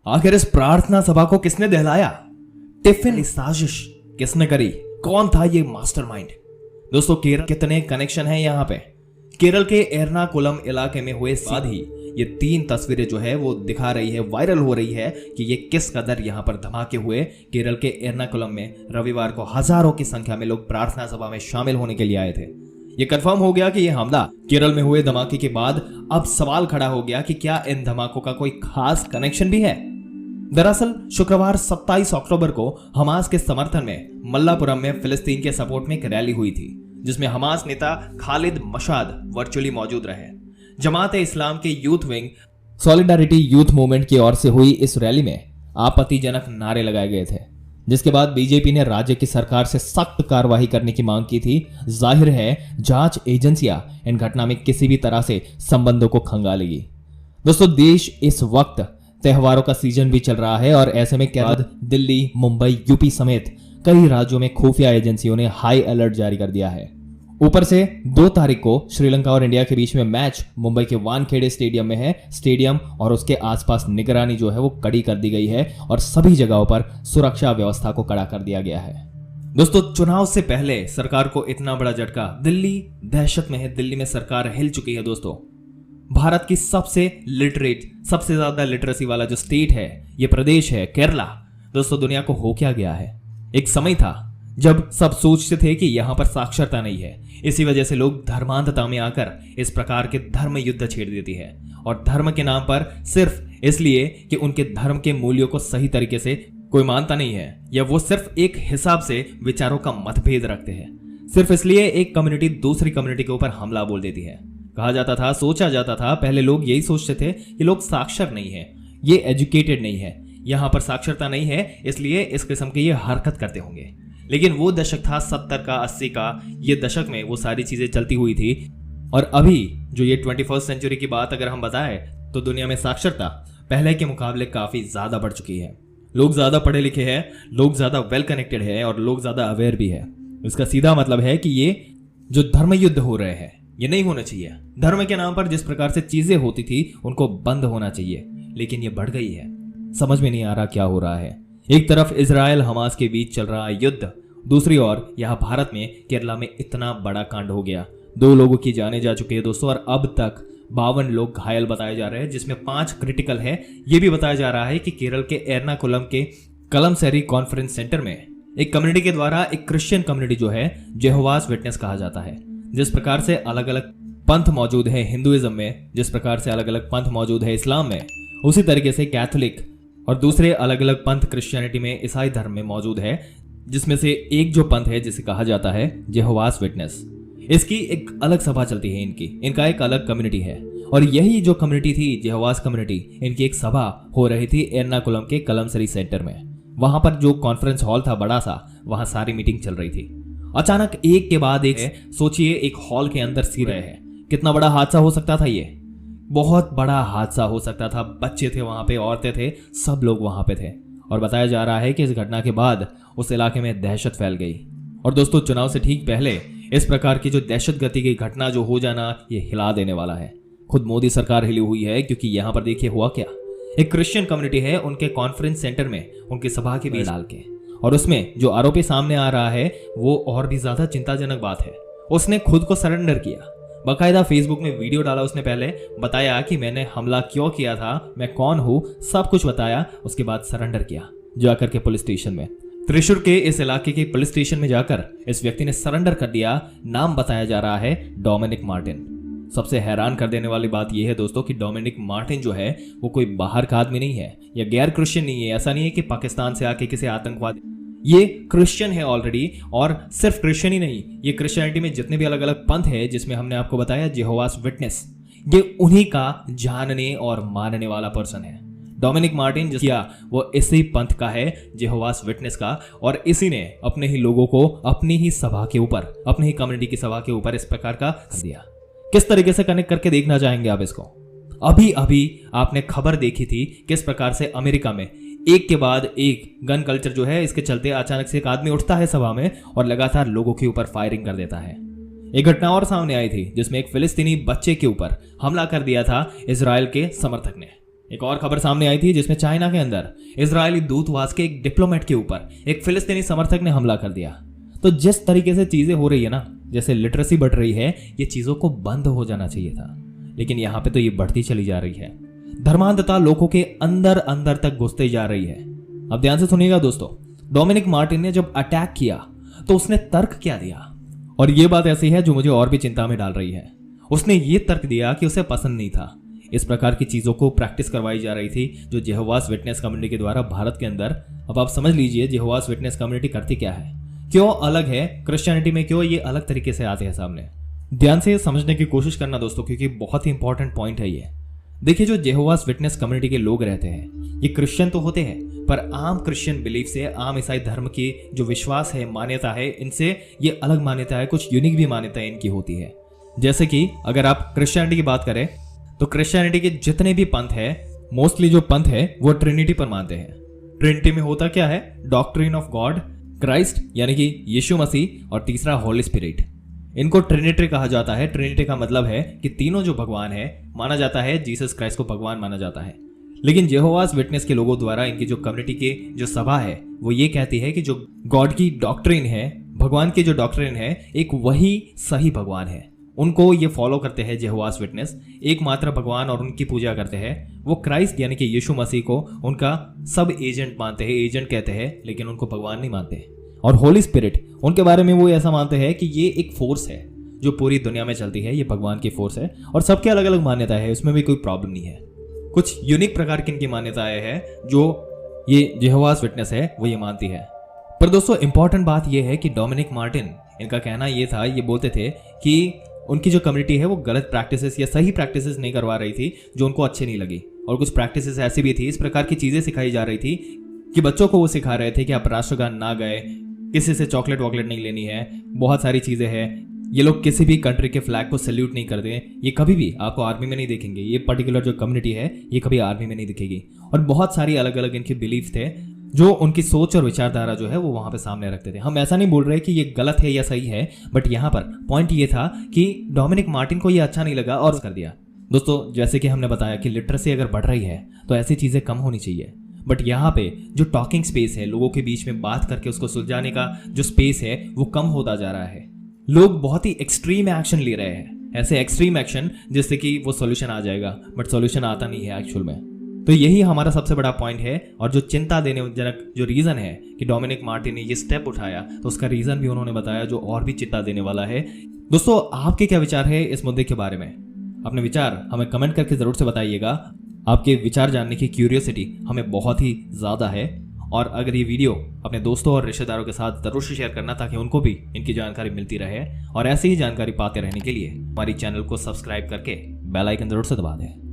आखिर इस प्रार्थना सभा को किसने दहलाया? टिफिन साजिश किसने करी? कौन था ये मास्टरमाइंड? दोस्तों, केरल कितने कनेक्शन हैं यहाँ पे। केरल के एर्नाकुलम इलाके में हुए बाद ही ये 3 तस्वीरें जो है वो दिखा रही है, वायरल हो रही है कि ये किस कदर यहाँ पर धमाके हुए। केरल के एर्नाकुलम में रविवार को हजारों की संख्या में लोग प्रार्थना सभा में शामिल होने के लिए आए थे। ये कंफर्म हो गया कि ये हमला केरल में हुए धमाके के बाद अब सवाल खड़ा हो गया कि क्या इन धमाकों का कोई खास कनेक्शन भी है। दरअसल शुक्रवार 27 अक्टूबर को हमास के समर्थन में मल्लापुरम में फिलिस्तीन के सपोर्ट में एक रैली हुई थी, जिसमें हमास नेता खालिद मशाद वर्चुअली मौजूद रहे। जमात इस्लाम के youth wing solidarity youth movement की ओर से हुई इस रैली में आपत्तिजनक नारे लगाए गए थे, जिसके बाद बीजेपी ने राज्य की सरकार से सख्त कार्रवाई करने की मांग की थी। जाहिर है जांच एजेंसियां इन घटना में किसी भी तरह से संबंधों को खंगालेगी। दोस्तों, देश इस वक्त त्योहारों का सीजन भी चल रहा है और ऐसे में केरल, दिल्ली, मुंबई, यूपी समेत कई राज्यों में खुफिया एजेंसियों ने हाई अलर्ट जारी कर दिया है। ऊपर से 2 तारीख को श्रीलंका और इंडिया के बीच में मैच मुंबई के वानखेड़े स्टेडियम में है। स्टेडियम और उसके आसपास निगरानी जो है वो कड़ी कर दी गई है और सभी जगहों पर सुरक्षा व्यवस्था को कड़ा कर दिया गया है। दोस्तों, चुनाव से पहले सरकार को इतना बड़ा झटका। दिल्ली दहशत में है, दिल्ली में सरकार हिल चुकी है। दोस्तों, भारत की सबसे लिटरेट, सबसे ज्यादा लिटरेसी वाला जो स्टेट है, ये प्रदेश है केरला। दोस्तों, दुनिया को हो क्या गया है। एक समय था जब सब सोचते थे कि यहां पर साक्षरता नहीं है, इसी वजह से लोग धर्मांधता में आकर इस प्रकार के धर्म युद्ध छेड़ देती है, और धर्म के नाम पर सिर्फ इसलिए कि उनके धर्म के मूल्यों को सही तरीके से कोई मानता नहीं है, या वो सिर्फ एक हिसाब से विचारों का मतभेद रखते हैं। सिर्फ इसलिए एक कम्युनिटी दूसरी कम्युनिटी के ऊपर हमला बोल देती है। कहा जाता था, सोचा जाता था, पहले लोग यही सोचते थे कि लोग साक्षर नहीं है, ये एजुकेटेड नहीं है, यहां पर साक्षरता नहीं है, इसलिए इस किस्म की ये हरकत करते होंगे। लेकिन वो दशक था 70 का, 80 का। ये दशक में वो सारी चीजें चलती हुई थी। और अभी जो ये 21st सेंचुरी की बात अगर हम बताएं तो दुनिया में साक्षरता पहले के मुकाबले काफी ज्यादा बढ़ चुकी है। लोग ज्यादा पढ़े लिखे हैं, लोग ज्यादा वेल कनेक्टेड है और लोग ज्यादा अवेयर भी है। इसका सीधा मतलब है कि ये जो धर्म युद्ध हो रहे हैं ये नहीं होना चाहिए। धर्म के नाम पर जिस प्रकार से चीजें होती थी उनको बंद होना चाहिए, लेकिन ये बढ़ गई है। समझ में नहीं आ रहा क्या हो रहा है। एक तरफ इजराइल हमास के बीच चल रहा है युद्ध, दूसरी ओर यहाँ भारत में केरला में इतना बड़ा कांड हो गया। 2 लोगों की जानें जा चुकी है दोस्तों, और अब तक 52 लोग घायल बताए जा रहे हैं, जिसमें 5 क्रिटिकल है। यह भी बताया जा रहा है कि केरल के एर्नाकुलम के कलमसरी कॉन्फ्रेंस सेंटर में एक कम्युनिटी के द्वारा एक क्रिश्चियन कम्युनिटी जो है जेहोवास विटनेस कहा जाता है। जिस प्रकार से अलग अलग पंथ मौजूद है हिंदुइज्म में, जिस प्रकार से अलग अलग पंथ मौजूद है इस्लाम में, उसी तरीके से कैथोलिक और दूसरे अलग अलग पंथ क्रिश्चियनिटी में, ईसाई धर्म में मौजूद है, जिसमें से एक जो पंथ है जिसे कहा जाता है जेहोवास विटनेस। इसकी एक अलग सभा चलती है, इनका एक अलग कम्युनिटी है। और यही जो कम्युनिटी थी जेहोवास कम्युनिटी, इनकी एक सभा हो रही थी एर्नाकुलम के कलमसरी सेंटर में। वहां पर जो कॉन्फ्रेंस हॉल था बड़ा सा, वहां सारी मीटिंग चल रही थी। अचानक एक के बाद एक, सोचिए एक हॉल के अंदर सी रहे हैं। कितना बड़ा हादसा हो सकता था, ये बहुत बड़ा हादसा हो सकता था। बच्चे थे वहां पे, औरतें थे, सब लोग वहां पे थे। और बताया जा रहा है कि इस घटना के बाद उस इलाके में दहशत फैल गई। और दोस्तों, चुनाव से ठीक पहले इस प्रकार की जो दहशतगर्दी की घटना जो हो जाना, ये हिला देने वाला है। खुद मोदी सरकार हिली हुई है, क्योंकि यहां पर देखिए हुआ क्या। एक क्रिश्चियन कम्युनिटी है, उनके कॉन्फ्रेंस सेंटर में उनकी सभा के बीच डाल के, और उसमें जो आरोपी सामने आ रहा है वो और भी ज्यादा चिंताजनक बात है। उसने खुद को सरेंडर किया, बाकायदा फेसबुक में वीडियो डाला। उसने पहले बताया कि मैंने हमला क्यों किया था, मैं कौन हूं, सब कुछ बताया। उसके बाद सरेंडर किया जाकर के पुलिस स्टेशन में। त्रिशूर के इस इलाके के पुलिस स्टेशन में जाकर इस व्यक्ति ने सरेंडर कर दिया। नाम बताया जा रहा है डोमिनिक मार्टिन। सबसे हैरान कर देने वाली बात यह है दोस्तों कि डोमिनिक मार्टिन जो है वो कोई बाहर का आदमी नहीं है या गैर क्रिश्चियन नहीं है। ऐसा नहीं है कि पाकिस्तान से आके किसी आतंकवादी, ये क्रिश्चियन है ऑलरेडी। और सिर्फ क्रिश्चियन ही नहीं, ये क्रिश्चियनिटी में जितने भी अलग अलग पंथ है, जिसमें हमने आपको बताया जेहोवास विटनेस, ये उन्हीं का जानने और मानने वाला पर्सन है। डोमिनिक मार्टिन जिसका वो इसी पंथ का है, जेहोवास विटनेस का, और इसी ने अपने ही लोगों को अपनी ही सभा के ऊपर, अपनी ही कम्युनिटी की सभा के ऊपर इस प्रकार का दिया। किस तरीके से कनेक्ट करके देखना चाहेंगे आप इसको? अभी अभी आपने खबर देखी थी किस प्रकार से अमेरिका में एक के बाद एक गन कल्चर जो है, इसके चलते अचानक से एक आदमी उठता है सभा में और लगातार लोगों के ऊपर फायरिंग कर देता है। एक घटना और सामने आई थी जिसमें एक फिलिस्तीनी बच्चे के ऊपर हमला कर दिया था इजराइल के समर्थक ने। एक और खबर सामने आई थी जिसमें चाइना के अंदर इजरायली दूतावास के एक डिप्लोमेट के ऊपर एक फिलिस्तीनी समर्थक ने हमला कर दिया। तो जिस तरीके से चीजें हो रही है ना, जैसे लिटरेसी बढ़ रही है, ये चीजों को बंद हो जाना चाहिए था, लेकिन यहाँ पे तो ये बढ़ती चली जा रही है। धर्मांधता लोगों के अंदर अंदर तक घुसती जा रही है। अब ध्यान से सुनिएगा दोस्तों, डोमिनिक मार्टिन ने जब अटैक किया तो उसने तर्क क्या दिया, और ये बात ऐसी है जो मुझे और भी चिंता में डाल रही है। उसने ये तर्क दिया कि उसे पसंद नहीं था इस प्रकार की चीजों को प्रैक्टिस करवाई जा रही थी जो जेहोवास विटनेस कम्युनिटी के द्वारा भारत के अंदर। अब आप समझ लीजिए जेहोवास विटनेस कम्युनिटी करती क्या है, क्यों अलग है क्रिश्चियनिटी में, क्यों ये अलग तरीके से आते हैं सामने। ध्यान से समझने की कोशिश करना दोस्तों, क्योंकि बहुत ही इंपॉर्टेंट पॉइंट है ये। देखिए, जो जेहोवास विटनेस कम्युनिटी के लोग रहते हैं ये क्रिश्चियन तो होते हैं, पर आम क्रिश्चियन बिलीफ से, आम ईसाई धर्म की जो विश्वास है, मान्यता है, इनसे ये अलग मान्यता है, कुछ यूनिक भी मान्यताएं इनकी होती है। जैसे कि अगर आप क्रिश्चियनिटी की बात करें तो क्रिश्चियनिटी के जितने भी पंथ है, मोस्टली जो पंथ है वो ट्रिनिटी पर मानते हैं। ट्रिनिटी में होता क्या है, डॉक्ट्रिन ऑफ गॉड, क्राइस्ट यानी कि यीशु मसीह, और तीसरा होली स्पिरिट। इनको ट्रिनिटी कहा जाता है। ट्रिनिटी का मतलब है कि तीनों जो भगवान है माना जाता है, जीसस क्राइस्ट को भगवान माना जाता है। लेकिन जेहोवास विटनेस के लोगों द्वारा इनकी जो कम्युनिटी की जो सभा है वो ये कहती है कि जो गॉड की डॉक्ट्रिन है, भगवान की जो डॉक्ट्रिन है, एक वही सही भगवान है। उनको ये फॉलो करते हैं जेहोवास विटनेस, एकमात्र भगवान, और उनकी पूजा करते हैं। वो क्राइस्ट यानी कि यीशु मसीह को उनका सब एजेंट मानते हैं, एजेंट कहते हैं, लेकिन उनको भगवान नहीं मानते। और होली स्पिरिट, उनके बारे में वो ऐसा मानते हैं कि ये एक फोर्स है जो पूरी दुनिया में चलती है, ये भगवान की फोर्स है, और सबके अलग अलग मान्यता है, उसमें भी कोई प्रॉब्लम नहीं है। कुछ यूनिक प्रकार की इनकी मान्यताएं हैं जो ये जेहोवास विटनेस है वो ये मानती है। पर दोस्तों इंपॉर्टेंट बात ये है कि डोमिनिक मार्टिन, इनका कहना ये था, ये बोलते थे कि उनकी जो कम्युनिटी है वो गलत प्रैक्टिसेस या सही प्रैक्टिसेस नहीं करवा रही थी जो उनको अच्छे नहीं लगी, और कुछ प्रैक्टिसेस ऐसी भी थी, इस प्रकार की चीजें सिखाई जा रही थी कि बच्चों को वो सिखा रहे थे कि आप राष्ट्रगान ना गाए, किसी से चॉकलेट वॉकलेट नहीं लेनी है, बहुत सारी चीजें हैं। ये लोग किसी भी कंट्री के फ्लैग को सैल्यूट नहीं करते, ये कभी भी आपको आर्मी में नहीं देखेंगे, ये पर्टिकुलर जो कम्युनिटी है ये कभी आर्मी में नहीं दिखेगी। और बहुत सारी अलग अलग इनके बिलीफ थे जो उनकी सोच और विचारधारा जो है वो वहां पे सामने रखते थे। हम ऐसा नहीं बोल रहे कि ये गलत है या सही है, बट यहाँ पर पॉइंट ये था कि डोमिनिक मार्टिन को ये अच्छा नहीं लगा और कर दिया। दोस्तों जैसे कि हमने बताया कि लिटरेसी अगर बढ़ रही है तो ऐसी चीजें कम होनी चाहिए, बट यहाँ पे जो टॉकिंग स्पेस है, लोगों के बीच में बात करके उसको सुलझाने का जो स्पेस है वो कम होता जा रहा है। लोग बहुत ही एक्सट्रीम एक्शन ले रहे हैं, ऐसे एक्सट्रीम एक्शन जिससे कि वो सॉल्यूशन आ जाएगा, बट सॉल्यूशन आता नहीं है एक्चुअल में। तो यही हमारा सबसे बड़ा पॉइंट है, और जो चिंता देने जनक जो रीजन है कि डोमिनिक मार्टिन ने ये स्टेप उठाया, तो उसका रीजन भी उन्होंने बताया जो और भी चिंता देने वाला है। दोस्तों आपके क्या विचार है इस मुद्दे के बारे में? अपने विचार हमें कमेंट करके जरूर से बताइएगा। आपके विचार जानने की क्यूरियोसिटी हमें बहुत ही ज्यादा है, और अगर ये वीडियो अपने दोस्तों और रिश्तेदारों के साथ जरूर से शेयर करना ताकि उनको भी इनकी जानकारी मिलती रहे, और ऐसी ही जानकारी पाते रहने के लिए हमारी चैनल को सब्सक्राइब करके बेल आइकन जरूर से दबा दें।